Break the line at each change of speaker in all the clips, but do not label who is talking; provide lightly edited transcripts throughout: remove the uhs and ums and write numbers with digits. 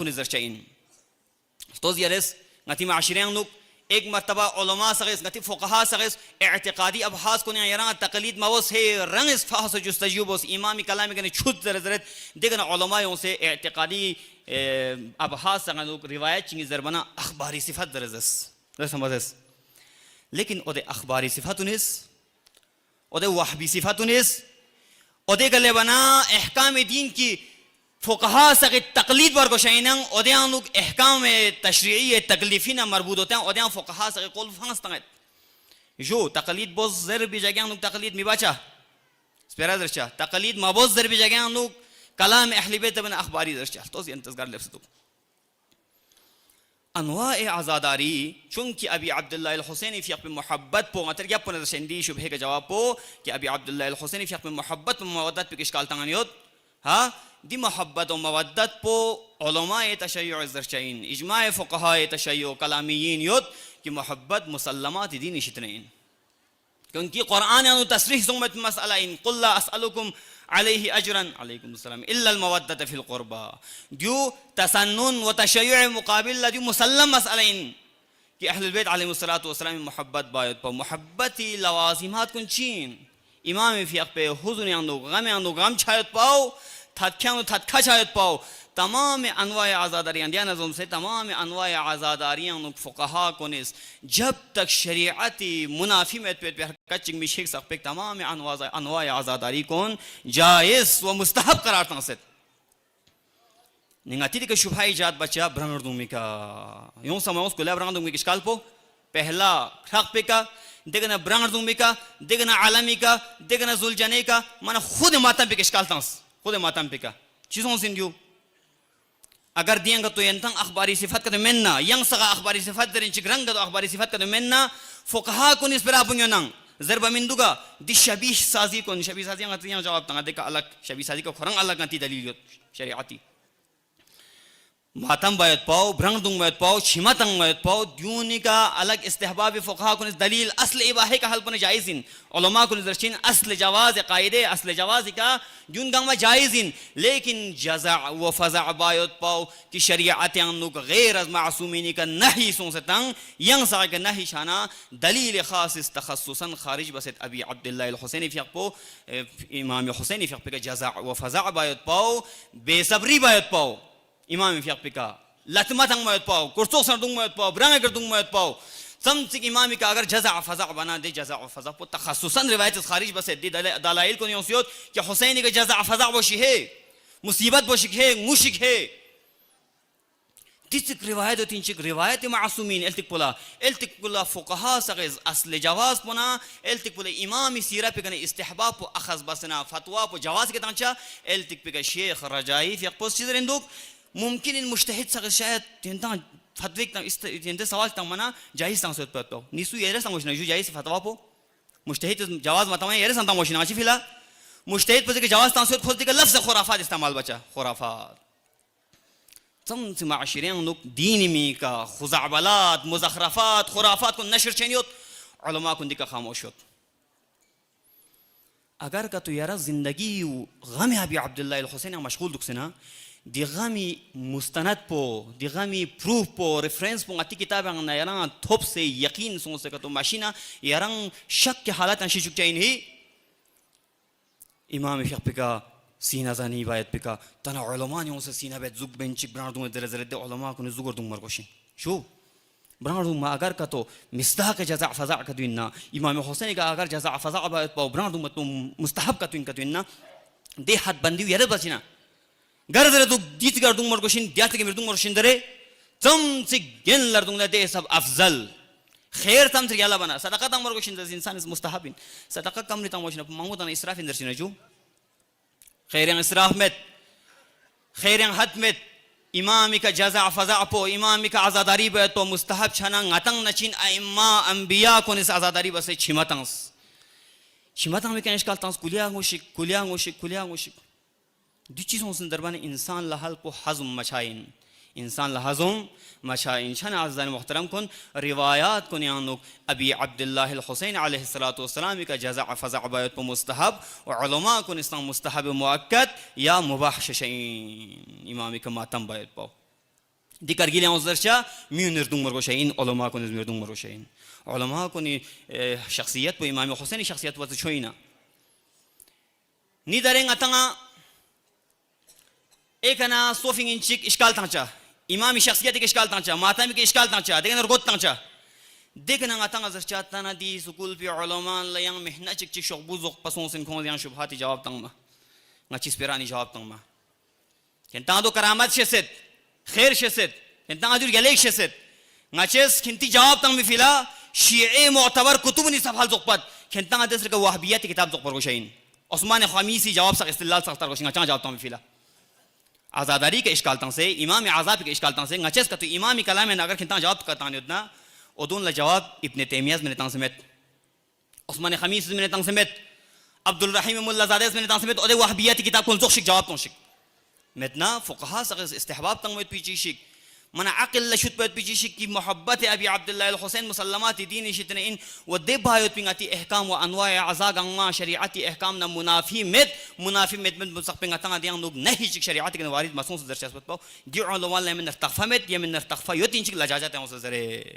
को नजर चाहिए तो यारस गति माशरे नुक एक मरतबा उलमा सगेस गति फुक़हा सगेस एअतिक़ादी अबहास को यारा तकलीद मवस है रंग इस फाहस जुस्तजूबस इमामी कलाम के छुत जरजरत देखना उलमाओं से एअतिक़ादी अबहास सगनुक रिवायत चिंगी जरबना अखबारी सिफत दरजस समझस लेकिन ओदे अखबारी सिफत उनिस ओदे वहबी सिफत उनिस ओदे गले बना अहकाम दीन की फ़ुक़हा सगे तकलीद वर को शाइनंग ओदियां लोग अहकाम तशरीई तकलीफ़ी ना मरबूत होते हैं ओदियां फ़ुक़हा सगे कौल फांस तंगत जो तकलीद बोझ ज़र भी जगह लोग तकलीद मिबाचा स्पेरा दर्चा तकलीद मबोझ ज़र भी जगह लोग कलाम अहले बैत बन अखबारी दर्चा तो इंतज़ार ले सकते अनवाए आज़ादारी चूँकि अभी अब्दुल्लाह अल-हुसैनी फ़िक़ में मोहब्बत पो मतलब क्या पुनः शंदी शुभे का जवाब पो कि अभी अब्दुल्लाह अल-हुसैनी फ़िक़ में मोहब्बत मवद्दत पे किशकाल तंगानियोत हाँ दी मोहब्बत और मवद्दत पो उलमाए तशय्युअ ज़रचाइन इजमाए फ़ुक़हाए तशय्युअ कलामीयीन योत कि मोहब्बत मुसल्लमात दीन इश्तनाइन क्योंकि कुरान अनु तस्रीह सुम्मत मसला इन कुल ला अस्अलुकुम अलैहि अजरन अलैकुम अस्सलाम इल्ला अल मवद्दत फिल क़ुरबा जो तसन्नुन व तशय्युअ मुक़ाबिल ला जो मुसल्लम मसला इन कि अहलुल बैत अलैहिमुस्सलातु वस्सलाम मोहब्बत बायत पो मोहब्बती लवाज़िमात कुंचीन इमाम फ़िक़ पे हुज़्न अंदो गम छायत पाओ थत्खा छायत पाओ तमाम अनवाए आज़ादारियाँ दिया नज़म से तमाम अनवाए आज़ादारियाँ फ़ुक़हा को निस जब तक शरीअती मुनाफी में कचिंग में शेख सकते तमाम अनवाए आज़ादारी कौन जायज़ व मुस्तहब करार तंगसत निगाती के शुभाई जात बच्चा ब्रंगडूमी का यूँ समय उसको ले ब्रंगडूमी किस काल पो पहला खक पे का देखना ब्रंगडूमी का देखना आलमी का देखना जुलजने का माना खुद मातम पे किस काल तंगस खुद मातम पे का चीज़ों से जो अगर दियांगा तो यंतंग अखबारी सिफत का तो मेन्ना यंग सगा अखबारी सिफत दरिन चिकरंग तो अखबारी सिफत का तो मेन्ना फ़ुक़हा को निस्बत आपुंगे नंग ज़रबा मिंदुगा दि शबीह साज़ी को शबीह साज़ी अंगत यहाँ जवाब तंगा देखा अलग शबीह साज़ी को खरंग अलग अंती दलील शरीअती मातम बायत पाओ ब्रंगडूंग बायत पाओ छिमतंग बायत पाओ द्यूनी का अलग इस्तेहबाब फ़ुक़हा को दलील असल इबाहे का हल पने जायज़िन उलमा को नज़रचिन असल जवाज़ कायदे असल जवाज़ का द्यून गंगा जायज़िन लेकिन जज़ा व फ़ज़ा बायत पाओ कि शरीअत अनुक गैर अज़ मासूमीनी का नहीं सोंसतंग यंग सा का नहीं शाना दलील ख़ास इस तख़स्सुसन खारिज बसत अभी अब्दुल्लाह अल-हुसैनी फ़िक़ पो इमाम हुसैनी फ़िक़ पे जज़ा व फ़ज़ा बायत पाओ बेसब्री बायत पाओ इमाम फ़िक़ पे का लतमतंग मत पाओ कुर्सो सरदुंग मत पाओ ब्रांग करदुंग मत पाओ समसिक इमाम का अगर जज़ा फ़ज़ा बना दे जज़ा फ़ज़ा पो तख़स्सुसन रिवायत खारिज बस दे दलाइल को नियोसियत कि हुसैनी का जज़ा फ़ज़ा वशी है मुसीबत वशिक है मुशिक है तिक रिवायत तिंचिक रिवायत मासूमीन एल्तिक पुला फ़ुक़हा सगेज़ असल जवाज़ पुना एल्तिक पुला इमाम सीरा पे कने इस्तेहबाब पो अख़ज़ बसना फ़तवा पो जवाज़ के तांचा एल्तिक पे का शेख रजाई फ़िक़ पोस चीज़ रेंदुक मुमकिन इन मुश्तहिद सगेज़ शायद तिंता फतवे का तिंते सवाल तमना जायज़ तंग सोत पतो निसु येरे संगोशना जो जायज़ फ़तवा पो मुश्तहिद जवाज़ मतमा येरे संता मोशना आची फिला मुश्तहिद पे के जवाज़ तंग सोत खुद के लफ्ज़ खुराफात इस्तेमाल बचा खुराफात तम से माशरे लोग दीन में का खुज़ाबलात मुज़ख़रफ़ात खुराफात को नशर चनियोत उलमा को दिका खामोशोत अगर का तो यारा ज़िंदगी गम अभी अब्दुल्लाह अल-हुसैनी मशगूल दुख से ना दिगामी मुस्तनद पो दिगामी प्रूफ पो रेफरेंस पो अति किताब अंगना यारा थोप से यकीन सोच सका तो माशिना यारा शक के हालत अंशी चुक चाहिए ही इमाम फ़िक़ का सीना जानी बायत पे का तना उलमा ने उनसे सीना बैठ जुग बेंचिक ब्रांड दूँ दर दर दे उलमा को ने जुगर दूँ मरकोशिन शो ब्रांड दूँ अगर का तो मिस्ताह के जज़ा फ़ज़ा का तो इन्ना इमाम हुसैनी का अगर जज़ा फ़ज़ा बायत पाओ ब्रांड दूँ तो मुस्तहब का तो इनना दे हाथ बंदी यार बचिना घर दरे तो दीत कर दूँ मरकोशिन दियात के मिर्दूँ मरकोशिन दरे तम से गेन लड़ दूँगा दे सब अफ़ज़ल खैर तम से याला बना सदक़ा तम मरकोशिन दर इंसान इस मुस्तहबिन सदक़ा कम नहीं तम मोशिन मांगो तना इसराफ़ इंदर सीना जो खैर इसराफ में खैर हद में इमामी का जज़ा फ़ज़ा पो इमामी का आज़ादारी बे तो मुस्तहब छना ngатang नचिन अइम्मा अंबिया को निस आज़ादारी बसे छिमतंग में क्या इश्काल तंस कुलिया ngoshik दो चीज़ों से दरबान इंसान लहल को हज़म मचाइन इंसान लहज़म मचाइन छन आज़ान मुहतरम कुन रिवायात को नियानुक अभी अब्दुल्लाह अल-हुसैन अलैहिस्सलातु वस्सलाम का जज़ा फ़ज़ा बायत को मुस्तहब और उलमा को इस्लाम मुस्तहब मुअक्कद या मुबाह शैइन इमाम का मातम बायत पाओ di kargile ozdarcha münirdun margoşayin ulema koniz münirdun margoşayin ulema koni şahsiyet bu İmam Hüseyin şahsiyet var çoyna ni dareng atanga ekana sofing inchik işgal tancha İmam şahsiyet ke işgal tancha matami ke işgal tancha degen rgot tancha dekna atanga zarcha tana di sukul pi ulema la yang mehna chik chik shokbu zok pason sin khon yang shubhati jawab tangma ngachis perani jawab tangma kenta do karamat sheset خير شست انت اجر گليك شست ngaches kinti jawab tang mi fila shi'i mu'tabar kutub ni safal zokpat kenta ngades ka wahbiyat kitab zokpar goshain Osman Khamisi jawab sak istilal sak tar goshin ngachang jawab tang mi fila azadari ke ishkal tang se imam azab ke ishkal tang se ngaches ka tu imam kalam mein agar kinta jawab ka tang yodna odun la jawab ibn taymiyah mein tang semet Osman Khamisi mein tang semet Abdul Rahim Mullah Zadeh mein tang semet ode wahbiyat kitab kon zokshik jawab tong shik متنا فقهاء سقس استحباب تنمت بيجيشك من عقل لشوت بيت بيجيشك کی محبت ابي عبد الله الحسين مسلمات دين شتنين ودي بايت بيناتي احكام وانواع عزاق انواع شريعتي احكامنا منافي مت مسق بيناتنا ديان نوب نهي شريعتي كن وارد مسون درس اسبت باو دي علماء من ارتقفمت يمن ارتقفا يوتينچ لجاجات ان سره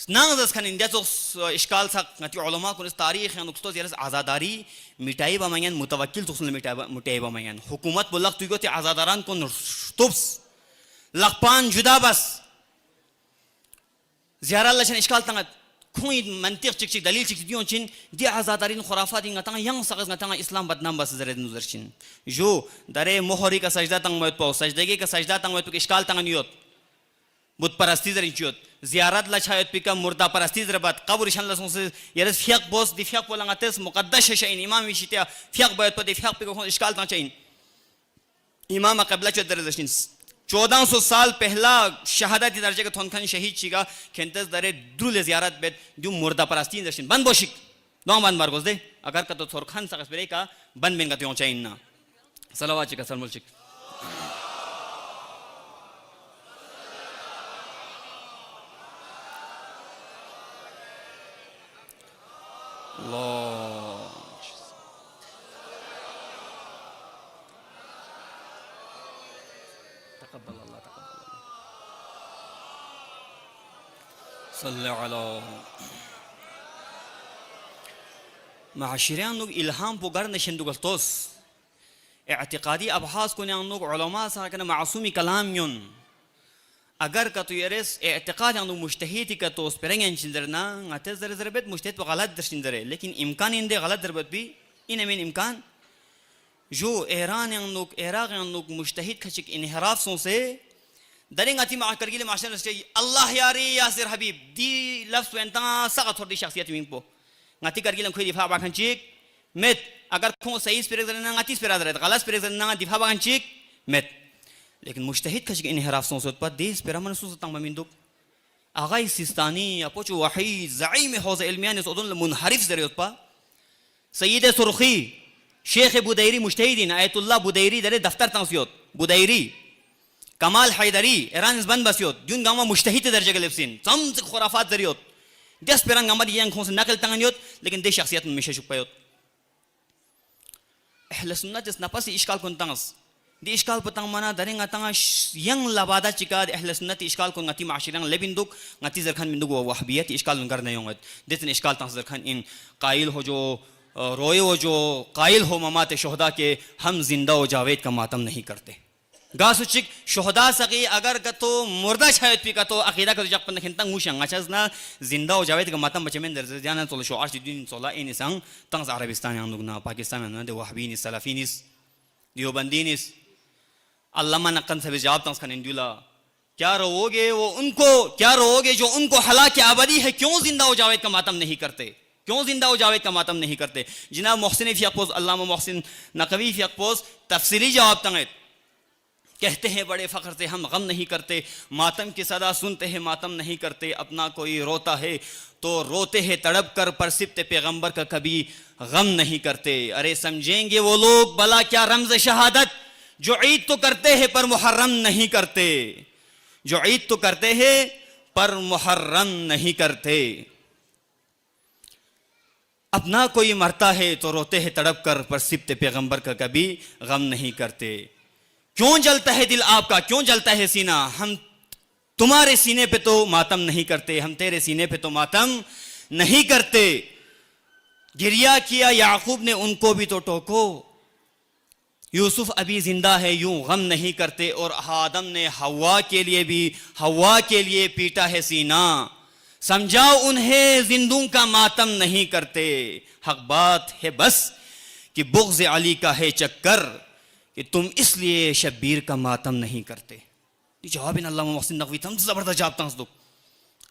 ناغز كان اندزوس اشكال سق نتي علماء كن تاريخ ان نقطه زيرس عزاداری मिटाई बमायन मुतवक्किल तुसल मिटाई बमायन हुकूमत बुलक तुगोते आजादारान को टुप्स लखपान जुदा बस ज़ियारा लशन इश्काल तंग कोई मंतिक चिक चिक दलील चिक दियों चिन दी आजादारीन खुराफात इंगा तंग यंग सकस तंग इस्लाम बदनाम बस जरे नजर चिन जो दरे मोहरी का सजदा तंग मत पाओ सजदगी का सजदा तंग मत इश्काल तंग नियत बुत परस्ती जरिन चियत ज़ियारत लछायत पिका मुर्दा परस्ती जरबत कब्र शन लसों से यरस फियक बोस दी फियक पोलंगातेस मुकद्दस शैन इमाम विशित्या फियक बैत पर दी फियक पिका इश्काल ता चाहिए इमाम क़बला चदर दशिन 1400 साल पहला शहादत दर्जे के थोनखन शहीद चिगा खेंतस दरे द्रुल ज़ियारत बेत दु मुर्दा परस्ती दशिन बन बोशिक दो बन मारगोस दे अगर का तो थोरखन सकस बेरे का बन बेंगा त्यो चाहिए ना सलावत चिका सलमुल चिक الله تقبل الله صلى على معاشرين نوك إلهام بوغر نشندو غلطوس اعتقادي أبحاث كوني نوك علماء ساكن معصومي كلام يون अगर का तो यरेस एतकाद अंदु मुज्तहिद का तो स्पेरेंगन चिंदरना ngate zare zare bet मुज्तहिद व गलत दर्शिंदरे लेकिन इम्कान इंदे गलत दरबत भी इन में इम्कान जो ईरान अंदुक इराक अंदुक मुज्तहिद खचिक इनहराफ सो से दरेंगाती मा करगिले माशर से अल्लाह यारी यासिर हबीब दी लफ्ज वेंता सगा थोड़ी शख्सियत मिंपो ngati करगिले खोई दिफा बाखन चिक met अगर खो सही स्पेरेग ना ngati स्पेरा दरे गलत स्पेरेग ना दिफा बाखन चिक met लेकिन मुज्तहिद खच इनहराफ सोचत पर देश पर मन सोच तंग मिंदुक आगाई सिस्तानी अपोचो वही ज़ईम हौज़ इल्मियान सोदन मुनहरिफ जरियत पा सय्यद सुरखी शेख बुदैरी मुज्तहिदीन आयतुल्लाह बुदैरी दरे दफ्तर तंसियत बुदैरी कमाल हैदरी ईरान बन बसियत जुन गामा मुज्तहिद दर्जे के लिफ्सिन सम खुराफात जरियत दस पेरंग गामा दियंग खोस नकल तंगनियत लेकिन दे शख्सियत में मिशे शुपयत अहले सुन्नत इस नफस इश्काल कुन तंगस di iskal petang mana dari ngatanga yang labada cika di ahli sunnah iskal kon ngati ma'asyiran lebinduk ngati zarkhan binduk wahbiyat iskal ngar na yongat detin iskal tang zarkhan in qail ho jo roye ho jo qail ho mamate shuhada ke हम जिंदा व जावेद का मातम नहीं करते गासुचिक शुहदा सगी अगर का तो मुर्दा शायद पी का तो अकीदा का जब पन खिंता मुशंग अचज ना जिंदा व जावेद का मातम बचे में दर्ज जाना तो शो आर्च दिन सोला इन संग तंग अरबिस्तान यांग ना पाकिस्तान ना दे वहबीन सलाफीनिस दियोबंदीनिस अल्लामा नक्कन से भी जवाब तंस इंदुला क्या रोगे वो उनको क्या रोगे जो उनको हलाक आबादी है क्यों जिंदा हो जावेद का मातम नहीं करते क्यों जिंदा हो जावेद का मातम नहीं करते जनाब मोहसिन फियकपोस अल्लामा मोहसिन नकवी फियकपोस तफसीली जवाब तंग कहते हैं बड़े फ़ख्र से हम गम नहीं करते मातम की सदा सुनते हैं मातम नहीं करते अपना कोई रोता है तो रोते हैं तड़प कर पर सिब्त पैगंबर का कभी गम नहीं करते अरे समझेंगे वो लोग भला क्या रमज़ शहादत जो ईद तो करते हैं पर मुहर्रम नहीं करते जो ईद तो करते हैं पर मुहर्रम नहीं करते अपना कोई मरता है तो रोते हैं तड़प कर पर सिब्त पैगंबर का कभी गम नहीं करते क्यों जलता है दिल आपका, क्यों जलता है सीना? हम तुम्हारे सीने पे तो मातम नहीं करते, हम तेरे सीने पे तो मातम नहीं करते। गिरिया किया याकूब ने, उनको भी तो टोको। यूसुफ अभी जिंदा है, यूं गम नहीं करते। और आदम ने हवा के लिए भी, हवा के लिए पीटा है सीना। समझाओ उन्हें, जिंदों का मातम नहीं करते। हक बात है बस कि बुग़्ज़ अली का है चक्कर, कि तुम इसलिए शब्बीर का मातम नहीं करते। जवाब इन अल्लाह मोहसिन नकवी तम ज़बरदस्त जाबता हूँ।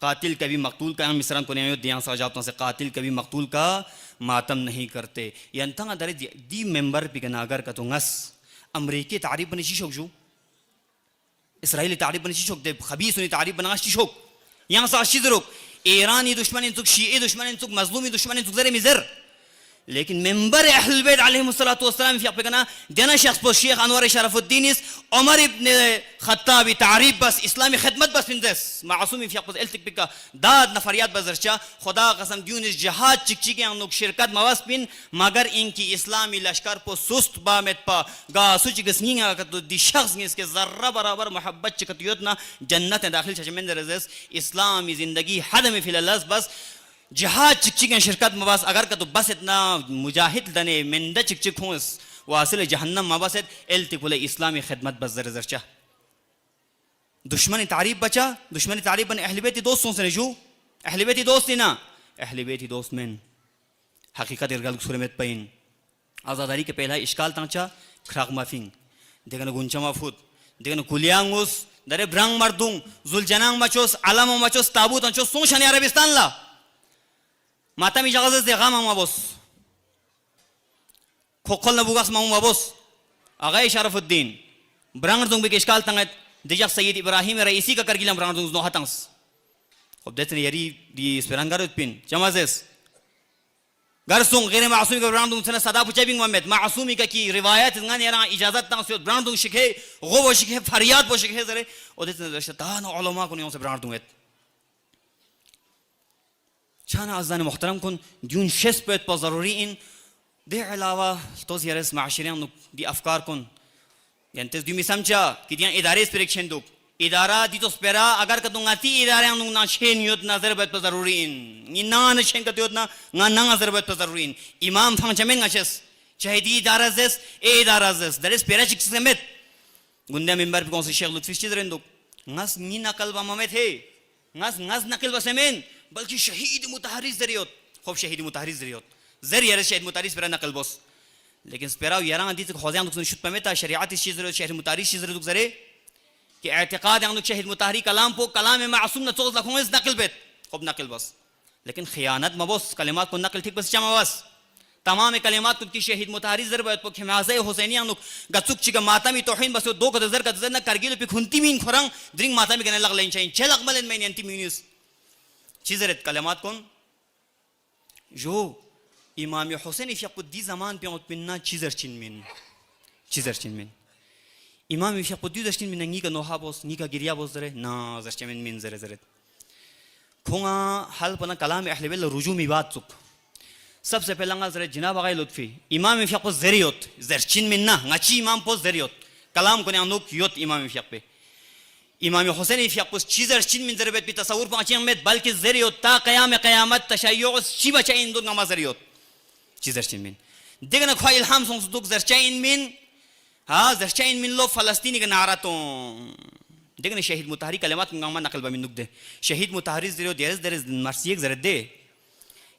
कातिल कभी मकतूल का मिसरन को नहीं दिया सा जाबता से, कातिल कभी मकतूल का मातम नहीं करते। यंतंग दरे दी मेंबर पिगनागर का तो ngस अमरीकी तारीफ बनी शिशोक जो इसराइली तारीफ बनी शिशोक दे खबीस उन्हें तारीफ बना शिशोक यहाँ सा शिजरोक ईरानी दुश्मन इंतुक शीई दुश्मन इंतुक मजलूमी दुश्मन इंतुक जरे मिजर। लेकिन मेंबर अहल बैत अलैहिमुस्सलातु वस्सलाम फिर अपना देना शख्स पर शेख अनवर शरफुद्दीन इस उमर इब्न खत्ताब तारीफ बस इस्लामी खिदमत बस फिंदस मासूमी फिर अपना एल्तिक बिका दाद नफरियात बजरचा खुदा कसम दियून इस जहाद चिकची के अनुक शिरकत मवास पिन मगर इनकी इस्लामी लश्कर पर सुस्त बामेत पा गा सुच गसनिंगा का तो दी शख्स इसके जर्रा बराबर मोहब्बत चिकतियत ना जन्नत में दाखिल चचमेंद रज़स इस्लामी जिंदगी हद में फिलल्लास बस जहाज चिकचिक शिरकत मवास अगर का तो बस इतना मुजाहिद दने मिंदा चिकचिक हूँ वासिल जहन्नम मवास एल्तिकुल इस्लामी खिदमत बस जर जरचा दुश्मनी तारीफ बचा दुश्मनी तारीफ बने अहले बैत दोस्तों से जो अहले बैत दोस्त ना अहले बैत दोस्त में हकीकत इरगल सुरमत पैन आज़ादारी के पहला इश्काल तांचा खराक माफिंग देखना गुंचा माफूद देखना कुलियांगुस दरे ब्रंग मर्दुंग जुलजनांग मचोस आलम मचोस ताबूत अंचोस सोशने अरबिस्तान ला माता मी जगह से गाम हम बोस खोखल नबुगास मामू बोस आगे शरफुद्दीन ब्रांड दूंग भी किसकाल तंगत दिजक सैयद इब्राहिम रईसी का करगिलम ब्रांड दूंग नो हतंस अब देते ने यारी दी स्पेरंगार उत्पिन जमाजेस गरसुंग गैर मासूमी का ब्रांड दूंग सना सदा पुचाबिंग मोहम्मद मासूमी का की रिवायत इंगान यारा इजाजत तंग से ब्रांड दूंग शिखे गो शिखे फरियाद बो शिखे जरे और देते ने शतान उलमा को नहीं से ब्रांड दूंग शान आज़ान मुहतरम कुन दून शेस पेट पर ज़रूरी इन दे अलावा तो ज़ियारस माशरियां दी अफ़कार कुन यंतेस दी मिसमचा कि दियां इदारे स्पिरिक्शन दुक इदारा दी तो स्पेरा अगर कदूंगा ती इदारे अंदुंग ना शेन योद नजर पेट पर ज़रूरी इन निना न शेन कत योद ना नजर पेट पर ज़रूरी इन इमाम फंक्शमें अचेस चाहे दी इदारा ज़ेस ए इदारा ज़ेस दरे स्पेरा चिक्स समेत गुंडा मेंबर पे कौन से शेख लुत्फ़ी चिज़रें दुक नस नी नकल बामे थे नस नकल बसेमें बल्कि शहीद मुताहरिस जरियत खूब शहीद मुताहरिस जरियत जरिया शहीद मुताहरिस पर नकल बस लेकिन स्पेरा यारा दी तक खौज़ियां दुख शुद्ध पमेता शरीयत इस चीज़ शहर मुताहरिस चीज़ दुख जरे कि एतकाद अंदुक शहीद मुताहरी कलाम पो कलाम में मासूम न चोज़ लखों इस नकल बेत खूब नकल बस लेकिन खियानत मबोस कलिमात को नकल ठीक बस चमा बस तमाम कलिमात की शहीद मुताहरिस जरबत पो खिमाज़े हुसैनिया नुक गचुक चिका मातामी तौहीन बस दो कदर का न करगिल पे खुंती मीन खुरंग द्रिंग मातामी गने लग लें चाहिए चल अकमल में अंति मीनिस चीज़रत कलमात कौन जो इमाम हुसैन इफ़्याक़ुद्दी ज़मान पे उत्पिन्ना चीज़र चिन्मिन इमाम इफ़्याक़ुद्दी दर्शन में नंगी का नोहा बोस नी का गिरिया बोस जरे ना जर्चमिन मिन जरे जरे खुंगा हल पना कलाम अहले बैत रुजू मिबात चुक सबसे पहला जरे जिनाब आगे लुत्फ़ी इमाम इफ़्याक़ुद ज़रियत जर्चिन मिन ना ngची इमाम पोस ज़रियत कलाम को ने अनुक योत इमाम इफ़्याक़ पे इमाम हुसैन इफ़्याक़ुद चीज़र चिन मिन ज़रबत भी तस्वुर पाँचियां में बल्कि ज़रियत ता क़यामत तशय्युअ शिवा चाइन दो नमाज़ ज़रियत चीज़र चिन मिन देखना ख्वाह इल्हाम सोंस दुक ज़रचाइन मिन हाँ ज़रचाइन मिन लो फ़लस्तीनी का नारा तो देखना शहीद मुताहरी कलमात गामा नकल बमिन दुक दे शहीद मुताहरी ज़रियो देरस मर्सियक ज़रद दे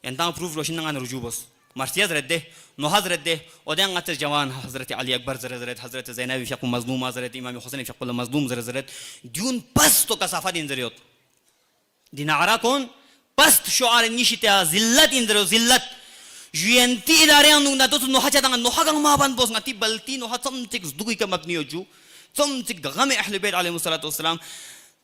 यंता प्रूफ रोशन नगान रुजू बस मर्सिया ज़रद दे नोहा ज़रद दे ओदें आते जवान हज़रत अली अकबर ज़रद हज़रत ज़ैनब इफ़्याक़ मज़लूमा ज़रद इमाम हुसैन इफ़्याक़ मज़लूम ज़रद दून पस्त तो कसाफ़ा दिन ज़रियत दिनारा कौन पस्त शुआर निशिता ज़िल्लत इंदरो ज़िल्लत यूएनटी इदारे अंदुंग ना तो नोहा चाहता नोहा गंग माबान बोस ngati बल्ती नोहा चमचिक दुगी का मबनी हो जू चमचिक गम अहले बैत अलैहिमुस्सलातु वस्सलाम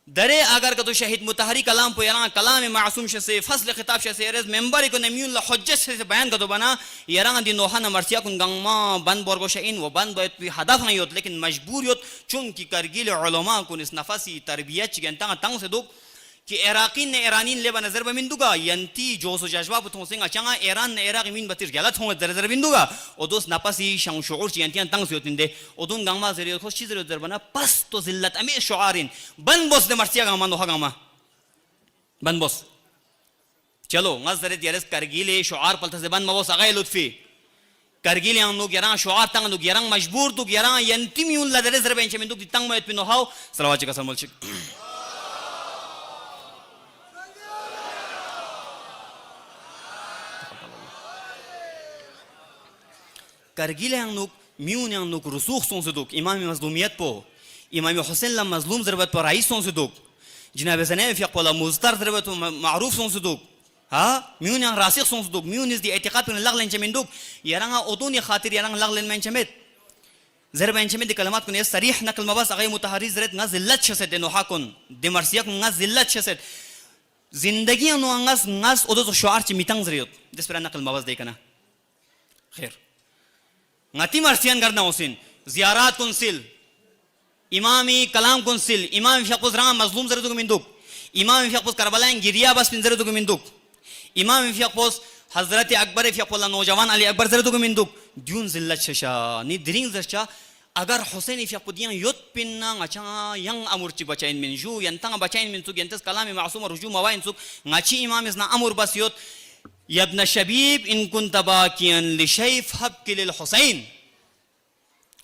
दरे अगर का तो शहीद मुताहरी कलाम पे यारा कलाम मासूम से फसल खिताब से रज मेंबर को नमियुल हुज्जत से बयान का तो बना यारा दी नोहा न मर्सिया कुन गंगमा बन बोरगो शइन वो बन बैत भी हदफ नहीं होत लेकिन मजबूर होत चूंकि करगिल उलमा को इस नफसी तरबियत के तंग से दो कि इराकीन ने ईरानीन लेबा नजर बमिंदुगा यंती जोश जज्बा बुथों से चंगा ईरान ने इराक मीन बतिर गलत होंगे दर बिंदुगा ओदोस नापसी शंग शऊर ची यंतियां तंग सियोतिंदे ओदुन गांगमा जरियो खोश चीज दर बना पस तो जिल्लत अमी शुआरिन बन बोस दे मर्सिया गांगमा नो गांगमा बन बोस चलो नजर दियरस करगिले शुआर पलता से बन मबोस अगय लुत्फी करगिले अंग नो गिरां शुआर तंग नो गिरां मजबूर तो गिरां यंती मिउन ला दरे जरबेंच में दुक तंग में पिनो हाउ सलावत का समल छिक करगिल यांनुक म्यून यांनुक रसूख सोंसुदुक इमाम मजलूमियत पो इमाम हुसैन ला मजलूम ज़रबत पर राइस सोंसुदुक जनाब ज़नैफ यक़ला मुज़तर ज़रबत मारूफ सोंसुदुक हा म्यून yang रासिख सोंसुदुक म्यून इस दी एतिक़ाद पर लगलन चमेंदुक यरंगा ओदोनी खातिर यरंग लगलन में चमेत ज़रबैन चमेत कलमात कुने सरीह नकल मबास अगै मुतहरिज ज़रत ना ज़िल्लत शसद नोहाकुन दिमर्सियक ना ज़िल्लत शसद जिंदगी नो अंगस नस ओदो तो शुआर च मितंग ज़रियत जिस पर नकल मबास देखना खैर ngati marsian garna usin ziyarat kunsil imami kalam kunsil imam fiaquz rang mazlum zaradu minduk imam fiaquz karbala ngiriya bas pin zaradu minduk imam fiaquz hazrat akbar fiaqul नौजवान ali akbar zaradu minduk dyun zillat shasha ni dring zarcha agar husaini fiaqudiyan yot pinna ngacha yang amurchi bacain min ju yantang bacain min suk yantas kalami ma'sum ruju mawain suk ngachi imam isna amur bas yot يا ابن الشبيب إن كنت باكيا لشيء فابكي للحسين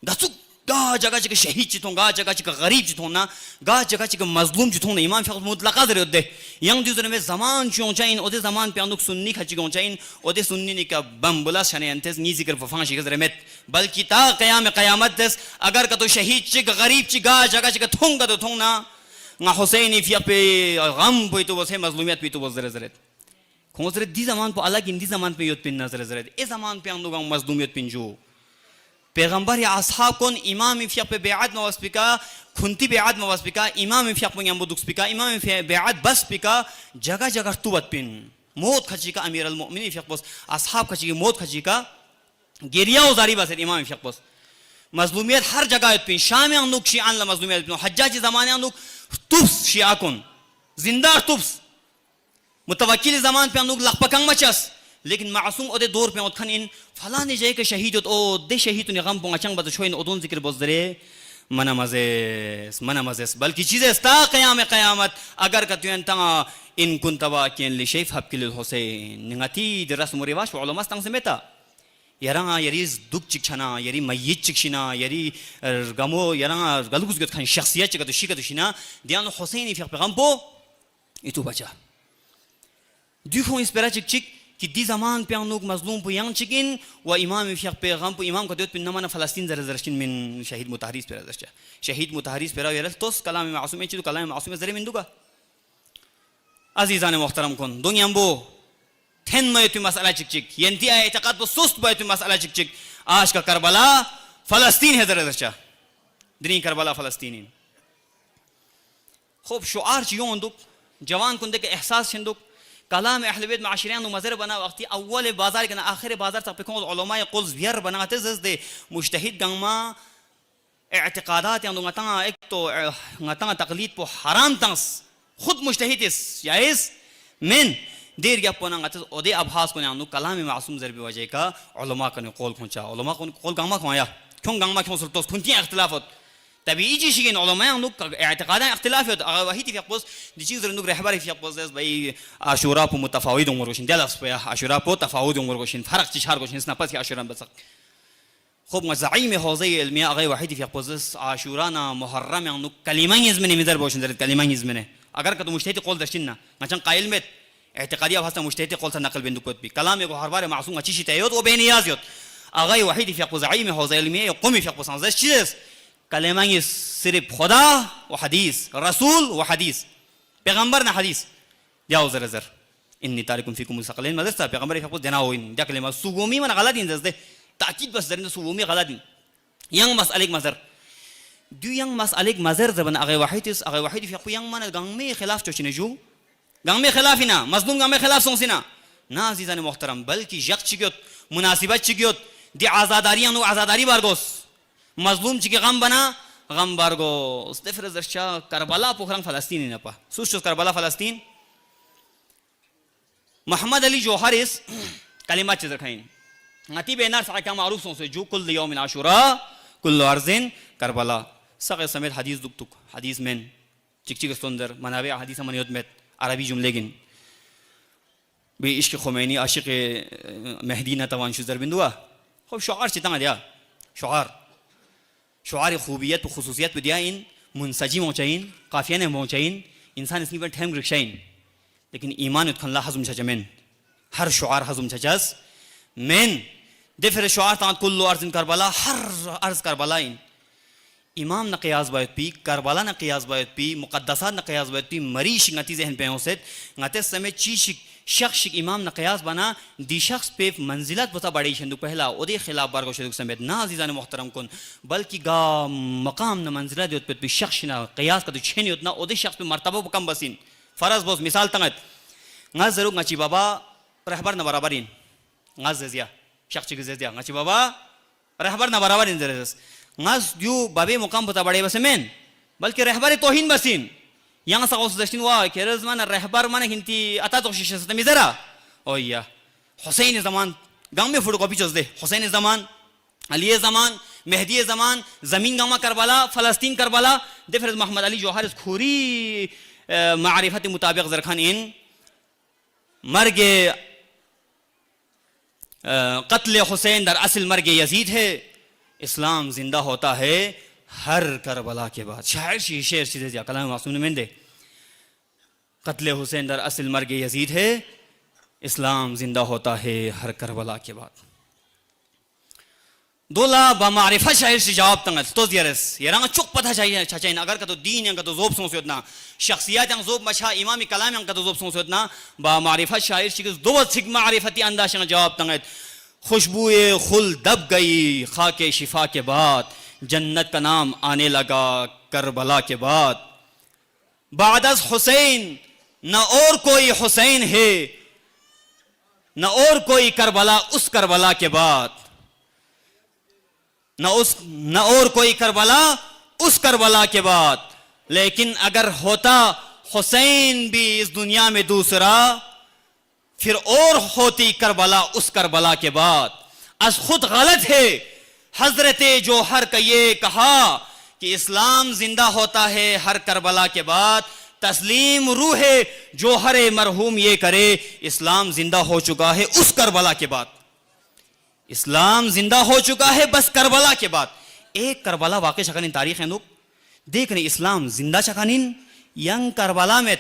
قصو قا جگہ جگہ شہید چتون قا جگہ جگہ غریب چتون نا قا جگہ جگہ مظلوم چتون امام فقط مطلقہ در یده yang دیوزن میں زمان چون چاین اودے زمان پہ اندوک سنی کھچی گون چاین اودے سنی نکا بمبلا شنے انتز نی ذکر ففان شکر رمت بلکہ تا قیام قیامت دس اگر کتو شہید چک غریب چک قا جگہ جگہ تھونگ کتو تھونگ نا نا حسینی فیق پہ غم پہ تو بس ہے مظلومیت پہ تو بس زرزرت खोजरे दी जमान पे अलग इन दी जमान पे युद्ध पिन नजर जरे ए जमान पे अंदो गांव मजलूमियत पिन जो पैगंबर या असहाब कोन इमाम इफिया पे बेअत मवस्पिका खुंती बेअत मवस्पिका इमाम इफिया पे यंबो दुक्सपिका इमाम इफिया बेअत बस पिका जगह जगह तुबत पिन मौत खची का अमीर अल मोमिनीन इफिया बस असहाब खची की मौत खची का गिरिया उजारी बस इमाम इफिया बस मजलूमियत हर जगह पिन शाम में अंदो शियान ला मजलूमियत पिन हज्जाज जमाने अंदो तुब्स शिया कोन जिंदा तुब्स मुतवक्किल ज़मान पे अनुग लखपकंग मचस लेकिन मासूम ओदे दौर पे ओथन इन फलाने जय के शहीद ओ दे शहीद ने गम पोंगचंग बद छोइन ओदोन जिक्र बजरे मना मजेस बल्कि चीज़ें ता क़यामत अगर कतुयन ता इन कुंतवा किन लिशैफ हबकिल हुसैन निगती दरस मुरिवाश उलमा तंग समेता यरंगा यरीज दुख चिकछना यरी मय्यत चिकशिना यरी गमो यरंगा गलगुस गत खान शख्सियत चिकत शिकत शिना दियान हुसैन फिक पैगम पो इतु बचा दुखों इस पेरा चिक चिक कि दी जमान पे अनुक मजलूम पे yang चिकिन व इमाम फिक पैगम पे इमाम का देत पे नमना फलस्तीन जर जरशिन मिन शहीद मुताहरिस पेरा दरचा शहीद मुताहरिस पेरा यरल तोस कलाम मासूम चिदु कलाम मासूम जरे मिंदुगा अजीजान मोहतरम कोन दुनिया बो थेन में तु मसला चिक चिक यंती है इतकाद बो सुस्त बो तु मसला चिक चिक आज का करबला फलस्तीन है जर दरचा दनी करबला फलस्तीनी खूब शुआर चियों अंदुक जवान कुंदे के एहसास छिंदुक कलाम अहल बैत माशरियान मज़र बना वक्ती अव्वल बाजार के ना आखिर बाजार तक पे कौन उलमा या कुल ज़ियर बनाते ज़द मुश्तहिद गंगमा एतकादात या नुंगता एक तो नुंगता तकलीद पो हराम तंस खुद मुश्तहिद इस याइस min देर या पोना ngata ode abhas ko anu kalam मासूम जरबी वजह का उलमा का ने कौल खोंचा उलमा को कौल गंगमा खोया क्यों गंगमा क्यों सुल्तोस खुंती इख्तिलाफत तभी इजी शिकिन उलमा नु एतकादा इख्तिलाफत वही في قوس دي चीज रनु रहबारी في قوس भाई आशुरा पो मुतफाविद उमर गोशिन दलस पे आशुरा पो तफावुद उमर गोशिन फर्क चिहार गोशिन स्नापस की आशुरा बस खूब मज़ाइम हौज़े इल्मिया अगै वाहिद في قوس आशुरा ना मुहर्रम नु कलिमा यज़मने मिदर बोशिन दर कलिमा यज़मने अगर कतो मुश्तहिद कौल दर्शिन ना मचन कायल में اعتقادية भाषा मुश्तहिद कौल सा नकल बिंदु कोत भी कलाम को हर बार मासूम अच्छी शिता योत वो बेनियाज़ योत अगै वाहिद في قوس ज़ाइम हौज़े इल्मिया यक़ोमी في قوس ज़ाइम चीज़ कलेमा ये सिर्फ खुदा व हदीस रसूल व हदीस पैगंबर ना हदीस जाओ जरा जर इन्नी तारिकुम फीकुम मुस्तक़िलिन मदरसा पैगंबर के कुछ देना हो इन क्या कलेमा सुगोमी मन गलत इन जैसे ताकीद बस जरिन सुगोमी गलत इन यंग मसअलिक मज़र दु यंग मसअलिक मज़र जबन अगे वाहिद फी यंग मन गंग में खिलाफ चोचिने जो गंग में खिलाफिना मजलूम गंग में खिलाफ सोंसिना ना अजीज़ान मोहतरम बल्कि यक चिगियोत मुनासिबत चिगियोत दी आज़ादारी नु आज़ादारी बारगोस मजलूम चिके गम बना غم بارگو استفر زرشا کربلا پوخران فلسطینی نپا سوشت کربلا فلسطین محمد علی جوهرس کلمات چیز رکھائیں نتی بینار ساکا معروف سوں سے جو کل یوم عاشورا کل ارزن کربلا ساق سمیت حدیث دک تک حدیث من چک چک سندر منابع حدیث منیت met عربی جملے گن بی عشق خمینی عاشق مهدی نتوان شزر بندوا خب شعار چتاں دیا شعار خوبیت و خصوصیت بدیا ان منسجم ہوچائیں قافیہ نے ہوچائیں انسان اس پر ٹھم رکشائیں لیکن ایمان اتخن لا حزم چچمن ہر شعار حزم چچس من دفر شعار تان کل ارض کربلا ہر ارض کربلا ان امام نہ قیاس باید پی کربلا نہ قیاس باید پی مقدسات نہ قیاس باید پی مریش نتی ذہن پہ ہوست نتے سمے چیش شخص امام نہ قیاس بنا دی شخص پہ منزلت بتا بڑی شندو پہلا او دے خلاف بار کو شدوک سمیت نہ عزیزان محترم کن بلکہ گا مقام نہ منزلت دیت پہ شخص نہ قیاس کا تو چھینی اتنا او دے شخص پہ مرتبہ کم بسین فرض بوز مثال تنگت ngaz zeruk ngaci baba rahbar na barabarin ngaz zezia shakchi zezia ngaci baba rahbar na barabarin zezes ngaz yu babe muqam buta bade basemen balki rahbar tohin basin yang sa os dashin wa kerez man rahbar man hinti ata to shisha sa mizara oya Hussein zaman gamme foto copy chos de Hussein zaman Ali zaman Mehdi zaman zamin gama Karbala Palestine Karbala de Firoz Muhammad Ali Jawhar khuri معرفت مطابق زرخان ان مرگ قتل حسین در اصل مرگ یزید ہے اسلام زندہ ہوتا ہے ہر کربلا کے بعد شاعر شعر چیزیں کلام معصوم میں دے قتل حسین در اصل مرگ یزید ہے اسلام زندہ ہوتا ہے ہر کربلا کے بعد دولا بمعرفت شاعر سے جواب تنگت تو زیرس یرانگا چوک پتہ چاہیے چاچائیں اگر کا تو دین یا کا تو زوب سوں سے اتنا شخصیات یا زوب مچھا امامی کلام یا کا تو زوب سوں سے اتنا بمعرفت شاعر سے دو سک معرفتی انداز کا جواب تنگت خوشبوئے خل دب گئی خاک شفا کے بعد جنت کا نام آنے لگا کربلا کے بعد بعد از حسین نہ اور کوئی حسین ہے نہ اور کوئی کربلا اس کربلا کے بعد نہ اور کوئی کربلا اس کربلا کے بعد لیکن اگر ہوتا حسین بھی اس دنیا میں دوسرا پھر اور ہوتی کربلا اس کربلا کے بعد از خود غلط ہے حضرت جوہر کا یہ کہا کہ اسلام زندہ ہوتا ہے ہر کربلا کے بعد تسلیم روح جوہر مرحوم یہ کرے اسلام زندہ ہو چکا ہے اس کربلا کے بعد اسلام زندہ ہو چکا ہے بس کربلا کے بعد ایک کربلا واقع شکنین تاریخ ہے دیکھنے اسلام زندہ شکنین ینگ کربلا میں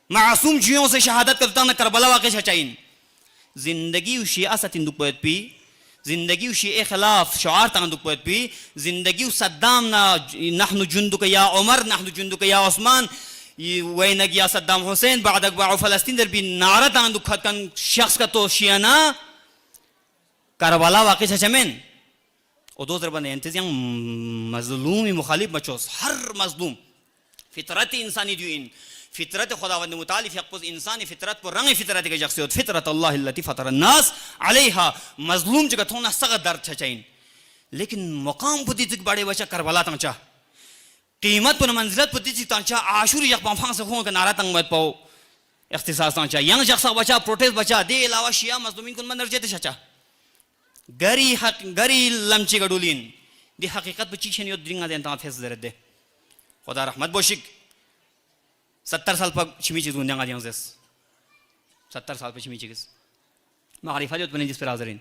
معصوم جیوں سے شہادت کرتا نہ کربلا واقع شچائن زندگی و شیعہ ستن دک پویت پی زندگی و شیعہ خلاف شعار تان دک پویت پی زندگی و صدام نحن جندک یا عمر نحن جندک یا عثمان وینگ یا صدام حسین بعد اقباع فلسطین در بھی نعرہ تان دک کن شخص کا تو شیعنا کربلا واقع شچمن او دو ضربان انتظام مظلومی مخالف مچوس ہر مظلوم فطرت انسانی دیوئن فطرت خداوند متعالی یقبض انسانی فطرت پر رنگ فطرت کے جخصیت فطرت اللہ اللتی فطر الناس علیہا مظلوم جگہ تھونا سغت درد چھچائن لیکن مقام پتی تک بڑے بچہ کربلا تنچا قیمت پر منزلت پتی تک تنچا عاشور یقبان فان سے خون کا نعرہ تنگ مت پاؤ اختصاص تنچا ینگ جخصہ بچہ پروٹیس بچہ دے علاوہ شیعہ مظلومین کن من رجیت چھچا گری لمچی گڑولین دی حقیقت بچی چھنی درنگا دے انتہا فیس زرد دے خدا رحمت بوشک 70 سال پر چمی چیز گوندیاں گا زیس 70 سال پر چمی چیز معرفہ دیوت بنی جس پر حاضرین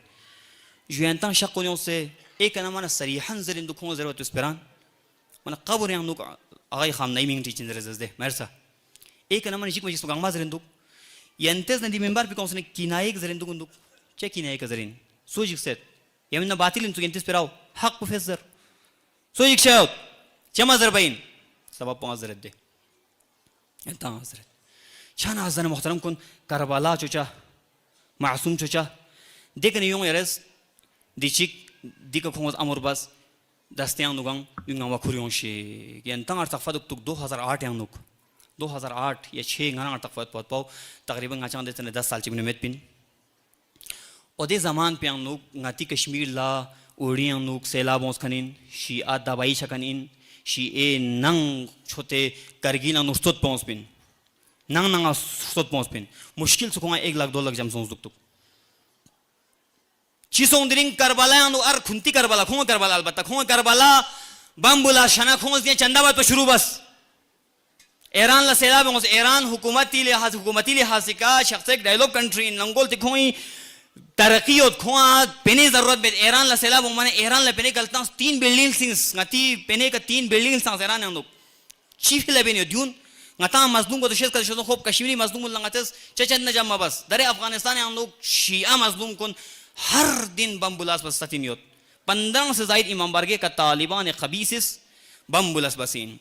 جو انتان شک قولیوں سے ایک نمانا سریحاً زرین دکھوں ضرورت اس پران مانا قبر یاں نوک آغای خام نئی مینگ چیچن زرز دے مرسا ایک نمانا جیک مجیس مگانگما زرین دک ینتیز ندی منبار پی کونسنے کینائے زرین دکن دک چے کینائے زرین سوجک سیت یمنا باطل انتو ینتیز پر آو حق پفیز زر سوجک شاوت چما زر بین سبب پانچ زرد دے انتہا حضرت شان حضرت محترم کن کربلا چوچا معصوم چوچا دیکھنے یوں یرز دی چک دی کا کھونز امور بس دستیاں نگاں یوں وکھوریوں شیک یہ انتہا ارتقفہ دک 2008 یاں نک 2008 یا 6 گھنا ارتقفہ پوت پاو تقریباً گاچان دیتے نے 10 سال چی بنیمیت پین او دے زمان پہ نک گاتی کشمیر لا اوڑی نک سیلابوں کھنین شیعہ دبائی چھکنین शी ए नंग छोटे करगी ना नुस्tot पहुंच पिन नंग नंगा नुस्tot पहुंच पिन मुश्किल से खोआ 1 लाख 2 लाख जम सोच दुख चीसों दिरिंग करबला यानो अर खुंती करबला खों करबला अलबत्ता खों करबला बम्बुला शना खों दिए चंदाबाद पर शुरू बस ईरान ला सेला बंगोस ईरान हुकूमती लिहाज का शख्स एक डेवलप कंट्री नंगोल तिखोई तरक्की और खोआ पेने जरूरत बे ईरान ला सेला बंग माने ईरान ला पेने कलता 3 बिल्डिंग सिंग्स ngati पेने का 3 बिल्डिंग सांस ईरान नंदो चीफ ले बेने द्यून ngata मजलूम को तो शेष कर शो खूब कश्मीरी मजलूम लंगातस चचन न जमा बस दरे अफगानिस्तान हम लोग शिया मजलूम कोन हर दिन बम बुलास बस सतिनियत 15 से ज्यादा इमाम बारगे का तालिबान खबीसिस बम बुलास बसीन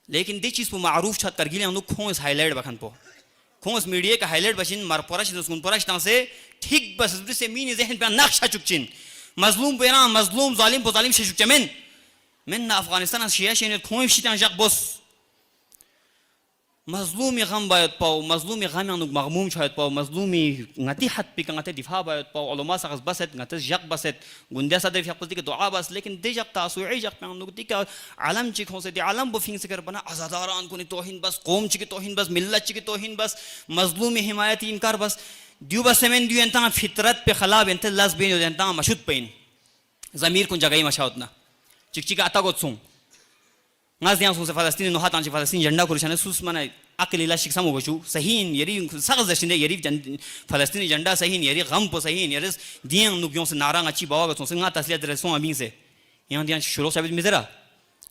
लेकिन दे चीज को मारूफ छत करगिले हम लोग खोस हाईलाइट बखन पो खोस मीडिया का हाईलाइट बचिन मरपरश सुन परश से ठीक बस से मीन जहन पे नक्शा चुकचिन मजलूम पे ना मजलूम जालिम पे जालिम से चुकचमेन من अफगानिस्तान शिया शेन खोम शितान जक बस मजलूमी गम बायत पाओ मजलूमी गम यानुक मगमूम छायत पाओ मजलूमी ngati hat pi ngate difa bayat पाओ ulama sagas baset ngate jak baset gunda sadar fi qulti ke dua bas lekin de jak tasu'i jak yanuk tika alam chi khon se di alam bo fing se kar bana azadaran ko ni tohin bas qom chi ke tohin bas millat chi ke tohin bas मजलूमी हिमायती इनकार बस दियो बस seven दियो एंता फितरत पे खिलाफ एंते लस Ben एंता मशुद pen जमीर कुन जगह मशाउत ना चिकचिक आता गोत्सुं ngaz yang sung se Palestine no hatan Palestine janda kurishane sus mana aklila shiksa mo gochu sahin yeri sagaz dashinde yeri Palestine janda sahin yeri gam po sahin yeri diang nu gyon se narang achi bawa gotsung se nga tasliya de son amin se yan dian shuro sabit mizera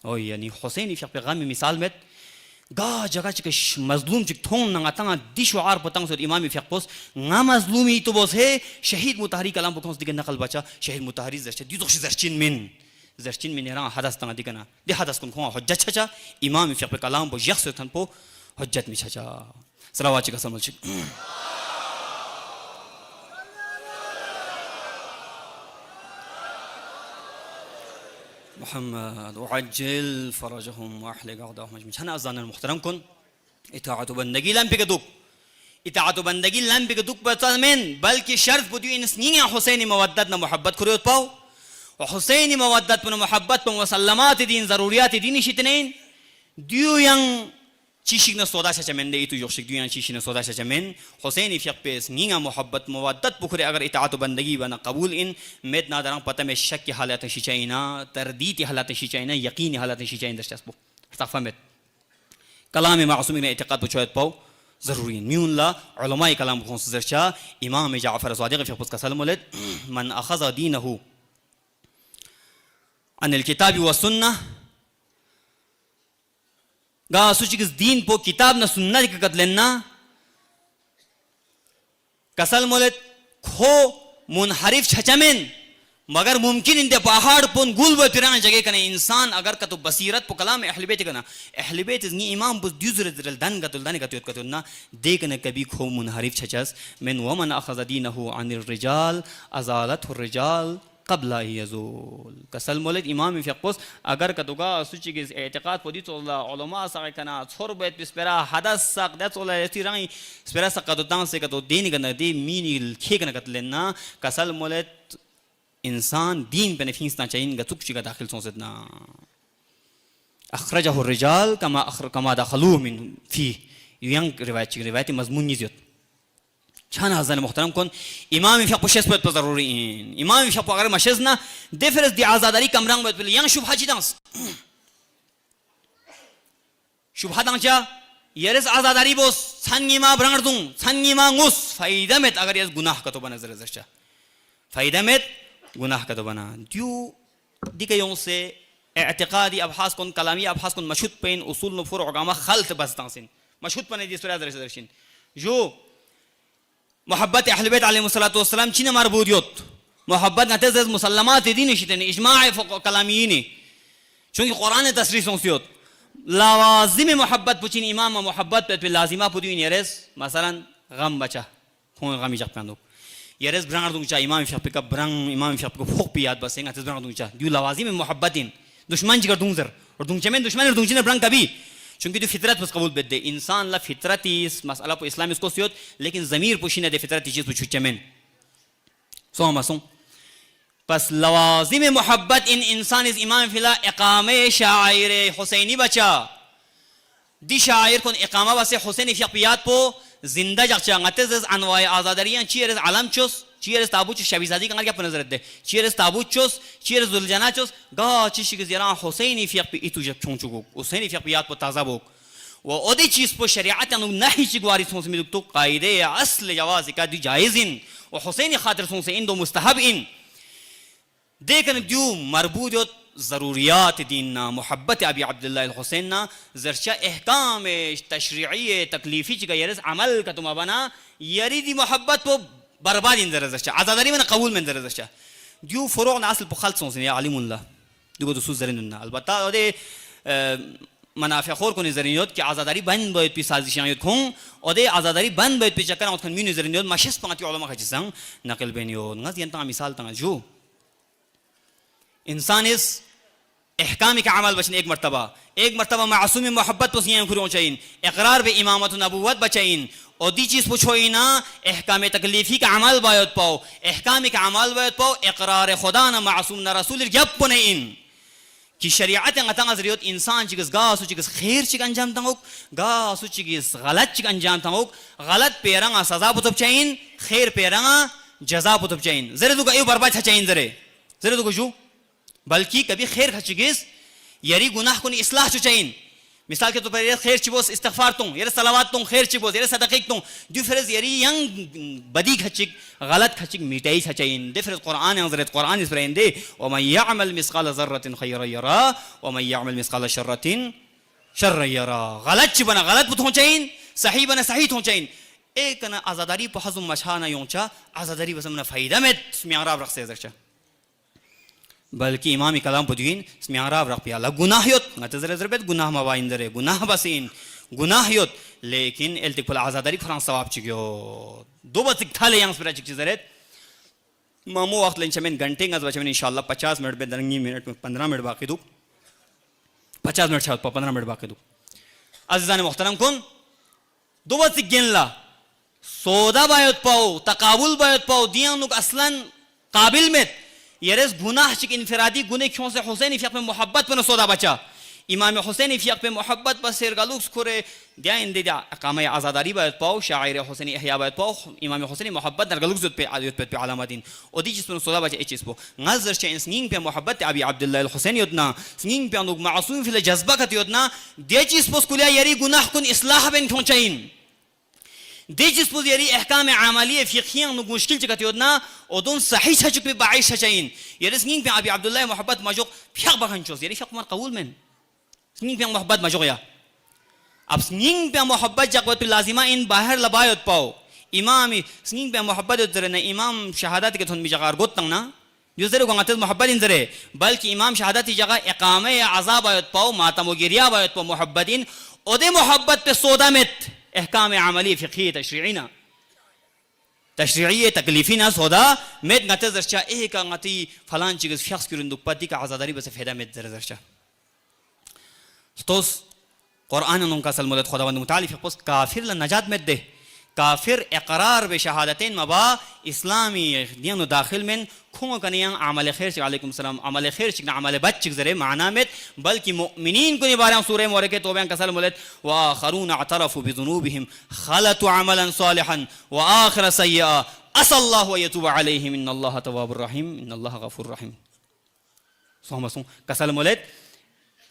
o yani Hussein fi gam misal met ga jaga chik mazlum chik thong na tanga di shuar patang so imam fi qos nga mazlumi to bos he shahid mutahari kalam bokons dige naqal bacha shahid mutahari zarche di dokhsh zarchin min زرچین من ایران حدث تنگ دیگه نه دی حدث کن خواه حجت چچا امام فقه کلام با یخ سوتن پو حجت می چچا صلوات چیکا سلام چیک محمد وعجل فرجهم واحلق عقدهم اجمعين انا اذان المحترم کن اطاعت و بندگی لم بگدوک اطاعت و بندگی لم بگدوک بتامن بلکه شرط بودی این سنین حسین مودت نه محبت کریوت پاو وحسين مودت بن محبت بن وسلمات دين ضروريات دين شتنين ديو yang چیشینا سودا شچمن دے تو یوشک دیو yang چیشینا سودا شچمن حسین فیق پیس نینگا محبت مودت بکھرے اگر اطاعت و بندگی بنا قبول ان میت نادران پتہ میں شک کی حالت شچائنا تردید حالت شچائنا یقین حالت شچائنا دشتس بو استفهمت کلام معصوم نے اعتقاد بچوت پاو ضروری میون لا علماء کلام کو زرچا امام جعفر صادق فیق کا سلام ولد من اخذ دینه عن الكتاب والسنة قا سوچيكس دين پو كتابنا سنة دي قتلنا كسل مولد خو منحرف چھچمن مگر ممکن انده پہاڑ پون گول و پیران جگہ کنے انسان اگر کتو بصیرت پو کلام اہل بیت کنا اہل بیت نی امام بس دیوزر درل دن کتو دیکھنے کبھی کھو منحرف چھچس من ومن اخذ دینه عن الرجال ازالته الرجال قبل يزول كسل مولد امام في قوس اگر كدوغا سوچيگز اعتقاد پودي تو علماء سا كنا ثور بيت بسپرا حدث سق دت ولا تيران سپرا سق دان سے كدو دين گنا دي مين كيگنا كتلنا كسل مولد انسان دين بنفيسنا چاين گتوك چيگا داخل سوسدنا اخرجه الرجال كما دخلوه من فيه يان روايت مضمون نيزيت چند هزار محترم کن امام فقه پوشش باید ضروری این امام فقه اگر مشز نه دیفرس دی آزاداری کمرنگ باید بلی یان شبهه چی دانس شبهه دانچا یرس آزاداری بوس سنگی ما برنگردون سنگی ما غوس فایده مت اگر یز گناه کتو بنا زرزرچا فایده مت گناه کتو بنا دیو دیگه یون سے اعتقادی ابحاث کن کلامی ابحاث کن مشهود پین اصول و فروع اقامه خلط بس دانسین مشهود پنه دی سورا زرزرشین جو محبت اهل بیت علیهم الصلاة والسلام چین مربوطیت محبت نتیجه از مسلمات دین شدن اجماع کلامیینی چون که قرآن تصریح سنسیت لوازم محبت بچین امام محبت به لازمه پودین یرس مثلا غم بچه خون غمی جا پندو یرس برنگ دونگ چا امام فقه کا برنگ امام فقه کو فوق بیاد بس انگار تز برنگ دونگ چا دیو لوازم محبتین دشمن جگر دونگ زر اور دونگ چمن دشمن دونگ چین برنگ کبھی چونکہ تو فطرت بس قبول بده انسان لا فطرتی مسئلہ پو اسلام اس کو سیوت لیکن ضمیر پوشینه ده فطرتی چیز پوچھو چمن سو ہم اسوں पस लवाजिम मोहब्बत इन इंसान इस इमाम फिला इकामे शायर हुसैनी बचा दी शायर को इकामा बसे हुसैनी फियात पो जिंदा जक्षा ngate anwai azadariyan cheers alam chos cheers tabuch shabizadi kangar kya nazar de cheers tabuchos cheers zuljanachos ga chishi ke zira husaini fiq pe itu jab chonchugo husaini fiqiyat po taza bok wa odi cheez po shariat anu nahi chigwari son se miluk to qaide ya asl jawaz ka di jaizin wa husaini khatir son se indo mustahab in देखन द्यू मरबूत ज़रूरियात दीन ना मोहब्बत अबी अब्दुल्लाह हुसैन ना ज़रशा अहकाम तशरीई तकलीफ़ी चिका years अमल का तुम बना यरी दी मोहब्बत को बर्बाद इन ज़रशा आज़ादारी में कबूल में ज़रशा द्यू फ़रोग नासल पुखल सोंसे आलिमुल्लाह दुगो दुसूस ज़रिनुन्ना अलबत्ता ओदे मनाफ़े खोर को निज़रियोत कि आज़ादारी बंद बैठ पी साजिशायोत खों ओदे आज़ादारी बंद बैठ पी चक्कर आउट खन मी निज़रियोत मशस पांति उलमा खजिसंग नकल बेनियोत नज़ यंता मिसाल तना जो इंसान इस अहकाम का अमल बचने एक मरतबा मासूम मोहब्बत पसियाँ खुरों चाहिए इकरार बे इमामत नबूवत बचाइन और दी चीज़ पूछो ही ना अहकाम तकलीफ़ी का अमल बायत पाओ अहकाम का अमल बायत पाओ इकरार खुदा न मासूम न रसूल जब पुने इन कि शरीयत अंगतांग ज़रियत इंसान चिकस गासु चिकस खैर चिक अंजाम तंगुक गासु चिकस गलत चिक अंजाम तंगुक गलत पेरंगा सज़ा पुतब चाहिए खैर पेरंगा जज़ा पुतब चाहिए ज़रे तो कहीं बर्बाद चाहिए ज़रे तो कुछ बल्कि कभी खैर खचिगिस यरी गुनाह को इस्लाह चुचाइन मिसाल के तौर पर ये खैर चिबोस इस्तिगफार तुम ये सलावत तुम खैर चिबोस ये सदक़ीक तुम डिफरेंस यरी यंग बदी खचिक गलत खचिक मिटाई चचाइन डिफरेंस कुरान हज़रत कुरान इस परेंदे व मन यअमल मिस्काल ज़र्रतिन खैरन यरा व मन यअमल मिस्काल शर्रतिन शर्रन यरा गलत चिबना गलत बुत होचाइन सही बना सही होचाइन एक ना आज़ादारी पे हज़म मछाना योंचा आज़ादारी बस मना फ़ायदा में स्म्याराब रख से ज़रचा बल्कि इमाम कलाम पुदीन स्म्याराब रख पिया गुनाहियत नतज़र ज़रबत गुनाह मवाइंदरे गुनाह बसीन गुनाहियत लेकिन एल्तिफुल आज़ादारी फरां सवाब चिक्यो दो बस थाले यांग स्पिरा चिक चीज़रे मामू वक्त लेंच में घंटे गज़ बचे में इंशाल्लाह 50 मिनट में दरंगी मिनट में 15 मिनट बाकी दो 50 मिनट छाप 15 मिनट बाकी दो अज़ीज़ान मुहतरम कौन दो बस गिनला सौदा बायत पाओ तकाबुल बायत पाओ दिया नुक असलन काबिल में यरस गुनाह चिक इनफरादी गुने क्यों से हुसैनी फियाक में मोहब्बत पर सौदा बचा इमाम हुसैनी फियाक पे मोहब्बत पर सिर गलुक्स खुरे दिया इन दिया काम आज़ादारी बायत पाओ शायर हुसैनी अहया बायत पाओ इमाम हुसैनी मोहब्बत दर गलुक्स पे आदियत पे अलामतीन ओदी जिस पर सौदा बचा इस पो नजर से इंसिंग पे मोहब्बत अबी अब्दुल्लाह हुसैनी उतना सिंग पे अनुक मासूम फिल जज्बा का उतना दे चीज पो कुलिया यरी गुनाह कुन इस्लाह बेन क्यों चाहिए दे जिस पुज़ यरी अहकाम आमली फ़िक़ियाँ नुक मुश्किल चिकती होना ओदों सही छचुक पे बाइश छचाइन यरी सिंग पे अबी अब्दुल्लाह मोहब्बत मजोक फ़िक़ बखंचोस यरी फ़िक़ मर कबूल में सिंग पे मोहब्बत मजोक या अब सिंग पे मोहब्बत जगवत पे लाजिमा इन बाहर लबायत पाओ इमाम सिंग पे मोहब्बत उतरे न इमाम शहादत के थोन भी जगह गोत तंग ना जो ज़रे को आते मोहब्बत इन ज़रे बल्कि इमाम शहादत की जगह इकामे या अज़ाब आयत पाओ मातम व गिरिया आयत पाओ मोहब्बत इन ओदे मोहब्बत पे सौदा में अहकाम आमली फ़िक़ी तशरीईना तशरीई तकलीफ़ी ना सौदा में नते ज़रचा एक अंगती फलान चीज़ शख्स की रुंदुक पति का आज़ादारी बस फ़ायदा में ज़रचा तोस कुरान उनका सलमुलत खुदावंद मुतालिफ़ पस काफिर ल नजात में दे काफिर इक़रार बे शहादतैन मबा इस्लामी दियान दाखिल में खुं कनियां अमल खैर से अलैकुम सलाम अमल खैर से अमल बच ज़रे माना में बल्कि मुमिनीन को निबारा सूरह मोरे के तौबे का सलमुलत व आखरून अतरफु बिजुनूबिहिम खलतु अमलन सालिहन व आखिर सय्या असल्लाहु व यतूबु अलैहिम इन्नल्लाह तव्वाबुर रहीम इन्नल्लाह गफूर रहीम सोमसु का सलमुलत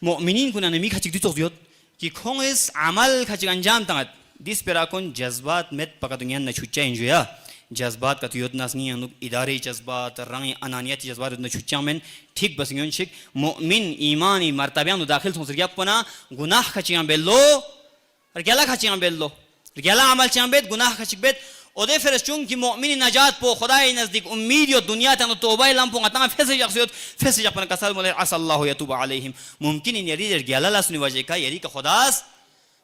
मुमिनीन को नमी खचिक दितोत कि खों इस अमल खचिक अंजाम तंगत दिस पेरा कौन जज्बात में पका दुनिया न छुच्चा इंजोया जज्बात का तुयत नासनी अनुक इदारे जज्बात रंग अनानियत जज्बात न छुच्चा में ठीक बस यूं शिक मुमिन ईमानी मर्तबयां नु दाखिल सोच रिया पना गुनाह खचियां बेलो और गला खचियां बेलो गला अमल चियां बेत गुनाह खचिक बेत ओदे फिर चुंग कि मुमिन नजात पो खुदाई नजदीक उम्मीद यो दुनिया तन तौबा इलाम पो अता फैसे जखसियत फैसे जपन कसल मोले असल्लाहु यतूबु अलैहिम मुमकिन इन यरी गला लसनी वजह का यरी का खुदास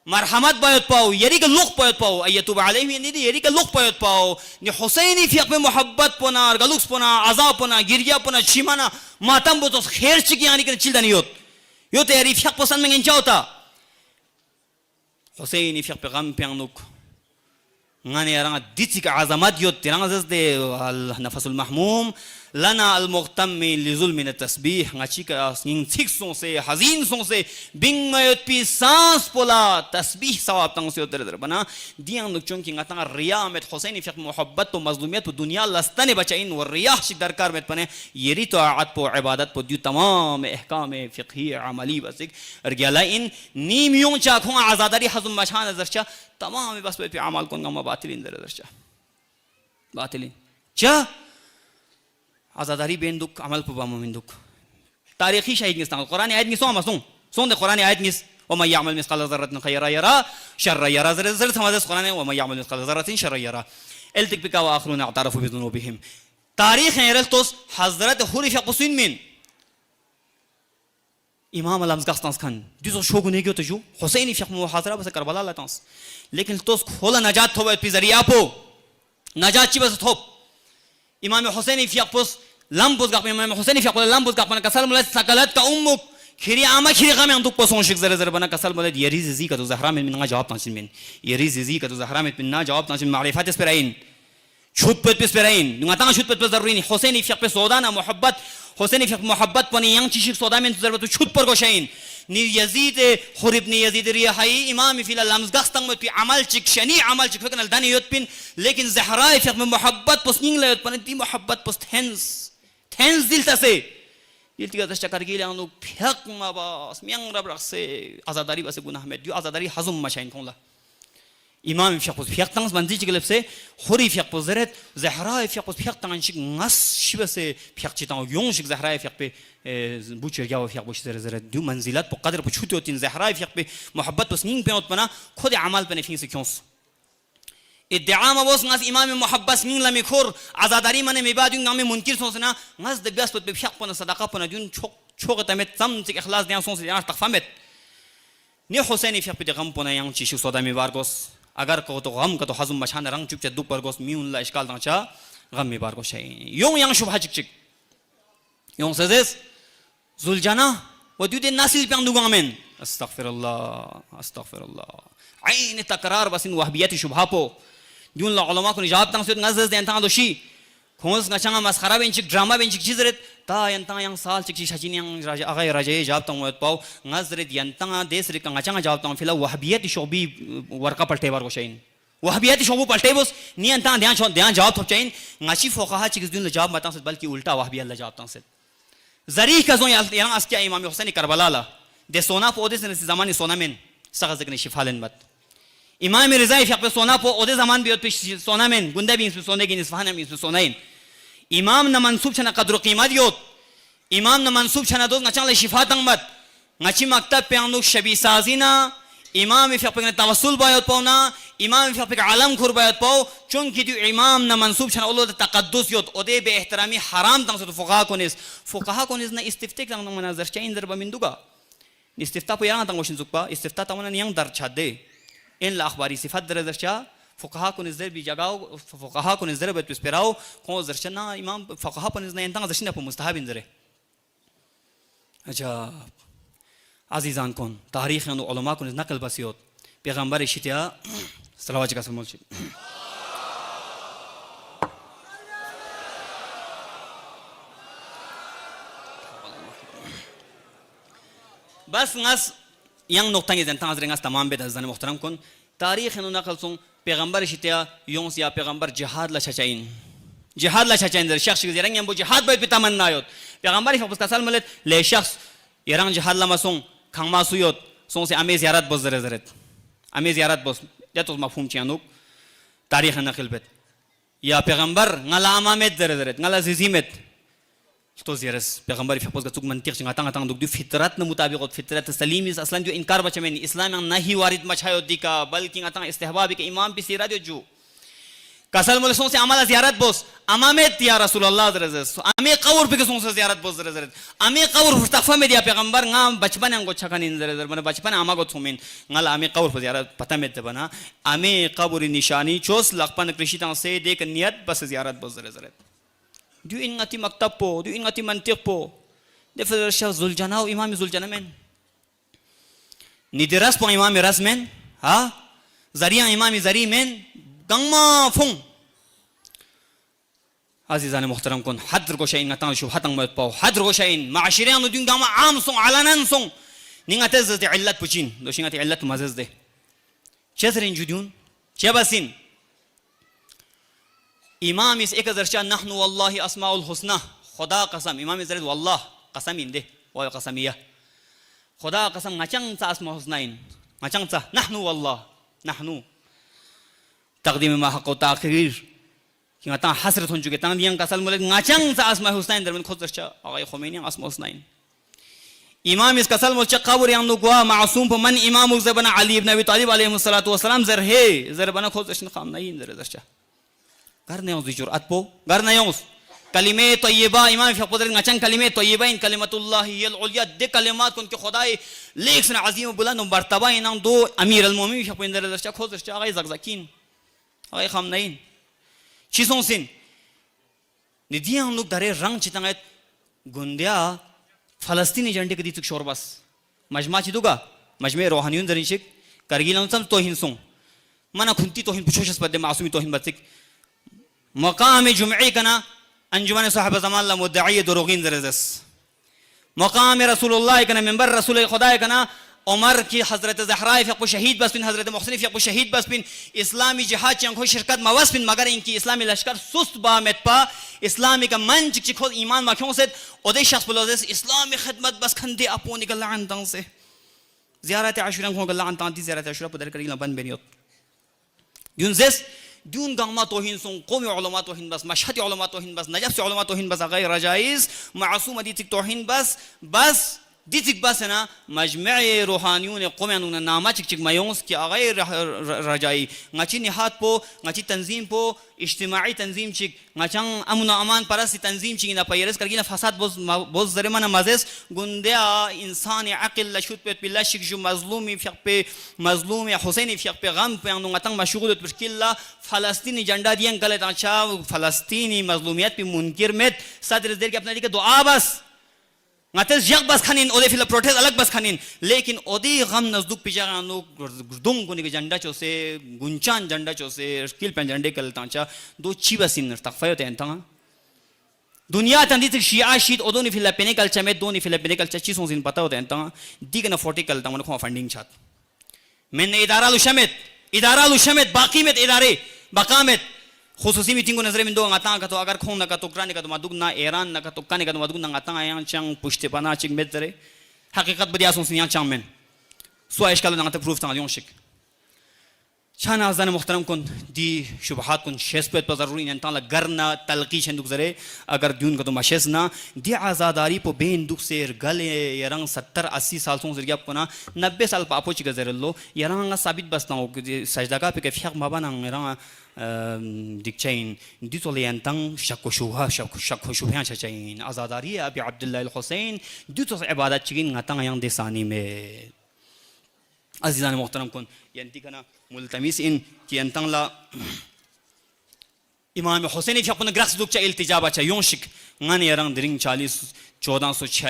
मरहमत बायत पाओ यरी का लुक पायत पाओ अयतुब अलैहि यनी यरी का लुक पायत पाओ ने हुसैनी फियक में मोहब्बत पना गलुक्स पना अज़ाब पना गिरिया पना छिमाना मातम बोतो खैर चिकी यानी के चिल्दा नहीं यो तो यरी फियक पसंद में इंचा होता हुसैनी फियक पे गम पे अनुक ngane yaranga ditik azamat yo tiranga zasde al nafasul mahmum लना अल मुक्तम्मी लिजुल्मिन तस्बीह ngachi ka sing thiksong se hazin song se bing mayot pi sans pola tasbih sawab tang se der bana diang nuk chung ki ngata riya met husaini fiq muhabbat to mazlumiyat to dunya lastane bachain war riya shi darkar met pane yeri taat po ibadat po du tamam ihkam fiqhi amali basik rgala in nim yung cha khong azadari hazum machan zarcha tamam bas pe amal kon gam batilin der zarcha batilin cha azadari benduk amal po baminduk tarihi shahid nistan Quran ayat niso amasung son de Quran ayat nis wa may ya'mal mithqala dharratin khayran yara sharran yara zar samadas Quran wa may ya'mal mithqala dharratin sharran yara eltik bika wa akhruna i'tarafu bi dhunubihim tarikh ereltos hazrat hurif qusin min imam al-amzghastans khan dizo shogun ne gyoto ju husaini fiq muhazara bas karbala latans lekin tos khola najat thobe pi zariya po najat chi bas thop imam husaini fiq pos lambuz gap imam husaini fiq lambuz gap na kasal mulat sakalat ka ummuk khiri ama khiri gam anduk poson shik zara zara bana kasal mulat yariz zi ka to zahra min na jawab tansin min yariz zi ka to zahra min na jawab tansin ma'rifat esperain छूट पे पेराइन दुंगाता छूट पे जरूरी नहीं हुसैनी फिक पे सोदाना मोहब्बत हुसैनी फिक मोहब्बत पनी yang चिशिक सोदा में जरूरत छूट पर गोशाइन नि यजीद खुरिब नि यजीद रिहाई इमाम फिल लम्जगस्तंग में अमल चिक शनी अमल चिक फकन दानी योत पिन लेकिन जहरा फिक में मोहब्बत पसनिंग ले योत पनी ती मोहब्बत पस थेंस दिल तसे दिल तिगा दस चक्कर की लानु फिक माबास मियांग रब रखसे आजादारी बसे गुनाह में जो आजादारी हजम मशाइन Cola imam fiqus fiqtans manzi chiglep se khuri fiqus zeret zahra fiqus fiqtan shik ngas shibase fiqchitan yong shik zahra fiq pe bucher gaw fiq bush zeret du manzilat po qadr po chutotin zahra fiq pe muhabbat pos ning pe otpana khud amal pe nefin se kyons iddia ma bos ngas imam muhabbas ning la mikhur azadari mane mebadun ngam munkir sonsna ngas de bias pe fiq pona sadaqa pona dun chok chok tamet tam tik ikhlas dian sons dian taqfamet ni husaini fiq pe gam pona yang chi shik soda me bargos agar ko to gam ka to hazum machan rang chuk cha du pargos miun la iskal dang cha gam mi bar ko shay yong yang shubha chik chik yong sazes zuljana wa du de nasil pe andu gamen astaghfirullah ain takrar basin wahbiyati shubha po dun la ulama ko jawab tang se ngazes de antang do shi khons ngachanga maskhara ben chik drama ben chik chizret ta yantang yang sal chik shajin yang raja agai raja jawab tang wat pau ngazret yantang des re kang ngachanga jawab tang fila wahbiyati shobi warqa palte bar ko shain wahbiyati shobu palte bos ni antang dhyan jawab thop chain ngachi fuqaha chik dun la jawab matang se balki ulta wahbiyat la jawab tang se zari ka zon yang askia imam husaini karbala la de sona po des ne zamani sona men sagaz ne shifalen mat imam rizai fiq pe sona po ode zaman biot pe sona men gunda bin pe sona gin isfahan min pe sonain imam na mansub chana qadru qimat yot imam na mansub chana do ngachang le shifa tang mat ngachi maktab pe anuk shabi sazina imam fiq pe tawassul bayot pauna imam fiq pe alam khur bayot pau chunki du imam na mansub chana ulul taqaddus yot ode be ihtirami haram tang so fuqaha konis na istiftik tang manazar chain darba minduga istifta po yang tang washin zukpa istifta tamana yang dar chade in la akhbari sifat dar cha fuqaha ko nizar bi jagao fuqaha ko nizar bet esperao ko zarchana imam fuqaha ko nizna entang zarchina po mustahab inzare acha azizan kon tarikh and ulama ko naql basiyot payghambar shitiya salawat ka samol bas ngas yang noktang izan tang azrengas tamam bet azan muhtaram kon tarikh and naql song پیغمبر شتیا یونس یا پیغمبر جهاد لا چاچاین در شخص که زیرنگ امبو جهاد باید بتمنا یود پیغمبری فبس کسال ملت له شخص ایران جهاد لما سون خما سویود سون سے امی زیارت بز زرت امی زیارت بز یا تو مفهوم چانوک تاریخ نقل بت یا پیغمبر ngala amamet زرت ngala zizimet تو زیرس پیغمبری فبس کڅوک منطق څنګه تنګ دغ فطرت نه مطابق فطرت سلیم اصلا جو انکار بچمن اسلام نہیں وارد مچھایو دی کا بلکہ اتنا استحباب کے امام بھی سیرا جو کسل ملسون سے عمل زیارت بوس امامت یا رسول اللہ درز امی قبر پہ سون سے زیارت بوس درز امی قبر فتفا میں دیا پیغمبر ngam بچپن انگو چھکن درز من بچپن اما گو تھومن ngal امی قبر پہ زیارت پتہ میں بنا امی قبر نشانی چوس لقپن کرشیتان سے دیکھ نیت بس زیارت بوس درز دو ingati maktab po do ingati mantiq po de fer shah zuljana imam zuljana men ni deras po imam ras men ha zariya imam zari men gangma fung Azizane muhtaram kun hadr goshain ngatan shu hatang mat pau hadr goshain ma'ashirian dun gama am song alanan song ningatez de illat puchin do shingati illat mazaz de chezrin judun chebasin imam is ek zarsha nahnu wallahi asmaul husna khuda qasam imam izred wallah qasam inde wa qasamiya khuda qasam ngachang sa asmaul husnain ngachang sa nahnu wallah nahnu taqdim ma haqq ta'khir Kingatan hasrat honjuge tang diang kasal mulek ngachang sa asma husnain darman khozarcha agay khomeini asma husnain imam is kasal mulcha qabr yang nugwa ma'sum pa man imam zabana ali ibn abi talib alayhi salatu wasalam zar he zar bana khozarchin kham nahin zar zarcha garne uz jurat po garne yus kalime tayyiba imam fi qadr ngachang kalime tayyibain kalimatullah hiyal ulya de kalimat kun ke khudai leksna azim buland martaba inang do amir al mu'minin fi qadr zarcha khozarcha agay zakzakin agay kham nahin Chisong sin, ni diang nuk dare rang citangat gundia Palestini jandi ke dituk shorbas. Majma ciduga, majme rohaniyun darinshik, kargilan sam tohin song. Mana khunti tohin puchoshas padde masumi tohin batik. Maqam jum'i kana anjuman sahaba zaman la mudda'i durugin darazas. Maqam Rasulullah kana minbar Rasul Khuda kana عمر کی حضرت زہرا فیق شہید بس بن حضرت محسن فیق شہید بس بن اسلامی جہاد چنگ ہو شرکت موس بن مگر ان کی اسلامی لشکر سست با مت پا اسلامی کا من چک چک ایمان ما کیوں سے اودے شخص بلوزس اسلامی خدمت بس کھندے اپونی گلا انتن سے زیارت عاشورہ کو گلا انتن دی زیارت عاشورہ پدر کری بن بنیوت یونزس دون گاما توہین سون قومی علماء توہین بس مشہد علماء توہین بس نجف علماء توہین بس غیر رجائز معصوم دی تک توہین بس دیتک بس نا مجمع روحانیون قومیانون نامه چک چک مایونس که آقای رجایی ngachi نهاد پو ngachi تنظیم پو اجتماعی تنظیم چک ngaچang امن و امان پرستی تنظیم چک اینا پیرس کرگینا فساد بوز زرمان مازس گندیا انسان عقل لشود پیت بالله شک جو مظلومی فیق پی مظلومی حسینی فیق پی غم پی انو غتنگ مشغول بشکل فلسطینی جنڈا دیان گلت آنچا فلسطینی مظلومیت پی منکر مت صدر دیر کے اپنا دی کہ دعا بس ngates jak bas khanin ode fila protest alag bas khanin lekin odi gam nazduk pijaga no dung guni ke janda chose gunchan janda chose skill pen jande kal tancha do chiba sin takfayo ten tanga dunia tan dit shia shit odoni fila penekal chamet doni fila penekal chachi son sin pata ten tanga digna fortical tanga ko funding chat men idara lu shamet baqi met idare baqamet خصوصی meeting کو نظر میں دو ngata ka to agar khong na ka to kran ka to madug na iran na ka to kan ka to madug na ngata yang chang pushte pana chik met dare haqiqat badiya son sin chang men so اشكال ngata proof tang yon shik chana azan muhtaram kun di shubahat kun shespet pa zaruri nan tala garna talqi chenduk zare agar dyun ka to mashes na di azadari po ben duk ser gale yarang 70 80 साल son zirga pona 90 साल pa apo chika zarello yarang sabit basna sajda ka pe ke fiaq mabana yarang دكتين ديتولي أنتن شكو شوها شاين أزاداري أبي عبد الله الحسين ديتوس عبادات شين نتان يان دساني مي عزيزان محترم كون ينتي كنا ملتمس إن كي أنتن لا إمام حسين في أقول نقرأ سدوك شيء التجابة شيء يونشك غني يران درين 40 1446